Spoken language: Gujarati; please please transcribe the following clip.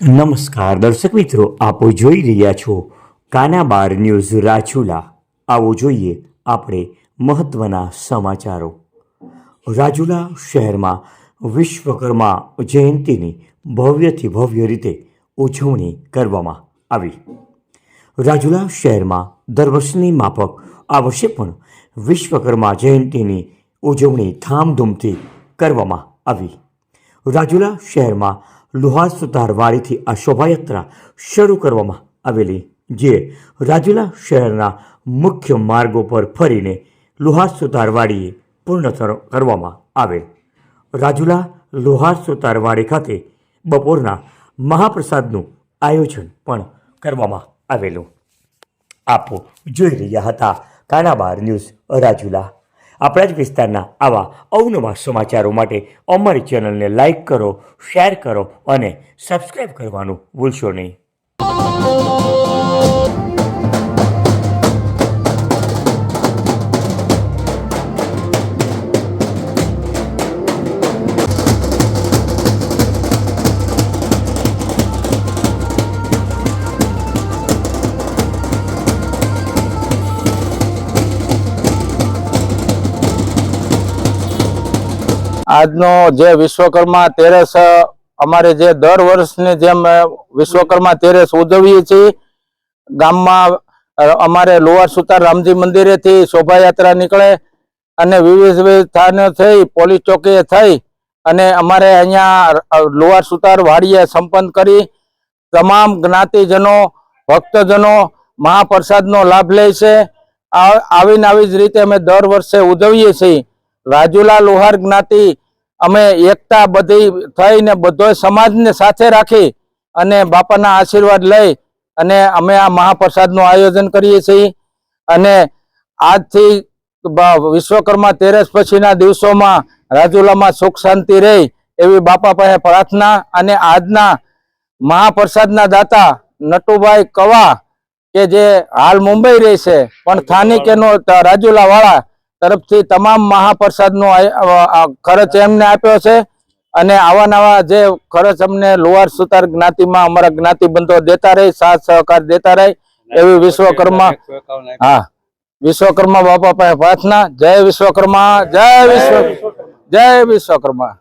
નમસ્કાર દર્શક મિત્રો, આપો જોઈ રહ્યા છો કાના બાર ન્યૂઝ રાજુલા। આવો જોઈએ આપણે મહત્વના સમાચારો। રાજુલા શહેરમાં વિશ્વકર્મા જયંતિની ભવ્યથી ભવ્ય રીતે ઉજવણી કરવામાં આવી। રાજુલા શહેરમાં દર વર્ષની માફક આ વર્ષે પણ વિશ્વકર્મા જયંતિની ઉજવણી ધામધૂમથી કરવામાં આવી। રાજુલા શહેરમાં લુહાર સુતારવાડીથી આ શોભાયાત્રા શરૂ કરવામાં આવેલી, જે રાજુલા શહેરના મુખ્ય માર્ગો પર ફરીને લુહાર સુતારવાડીએ પૂર્ણ કરવામાં આવેલ। રાજુલા લુહાર સુતારવાડી ખાતે બપોરના મહાપ્રસાદનું આયોજન પણ કરવામાં આવેલું। આપો જોઈ રહ્યા હતા કાના બાર ન્યૂઝ રાજુલા। આપણા જ વિસ્તારના આવા અવનવા સમાચારો માટે અમારી ચેનલને લાઈક કરો, શેર કરો અને સબસ્ક્રાઈબ કરવાનું ભૂલશો નહીં। આજનો જે વિશ્વકર્મા તેરસ અમારે જે દર વર્ષની જેમ વિશ્વકર્મા તેરસ ઉજવીએ છીએ, ગામમાં અમારે લોહાર સુતાર રામજી મંદિરેથી શોભાયાત્રા નીકળે અને વિવિધ સ્થાનો થઈ પોલીસ ચોકીએ થઈ અને અમારે અહીંયા લોહાર સુતાર વાડીએ સંપન્ન કરી તમામ જ્ઞાતિજનો ભક્તજનો મહાપ્રસાદનો લાભ લે છે। આવી જ રીતે અમે દર વર્ષે ઉજવીએ છીએ। રાજુલા લોહાર જ્ઞાતિ અમે એકતા બધી થઈને બધો સમાજને સાથે રાખી અને બાપાના આશીર્વાદ લઈ અને અમે આ મહાપ્રસાદનું આયોજન કરીએ છીએ। અને આજથી વિશ્વકર્મા તેરસ પછીના દિવસોમાં રાજુલામાં સુખ શાંતિ રહે એવી બાપા પાસે પ્રાર્થના। અને આજના મહાપ્રસાદના દાતા નટુભાઈ કવા કે જે હાલ મુંબઈ રહે છે પણ સ્થાનિક એનો રાજુલા વાળા તરફથી તમામ મહાપ્રસાદનો ખર્ચ એમને આપ્યો છે। અને આવા નવા જે ખર્ચ અમને લોહાર સુતાર જ્ઞાતિમાં અમારા જ્ઞાતિબંધો દેતા રહે, સાથ સહકાર દેતા રહે એવી વિશ્વકર્મા બાપા પાસે પ્રાર્થના। જય વિશ્વકર્મા, જય વિશ્વકર્મા।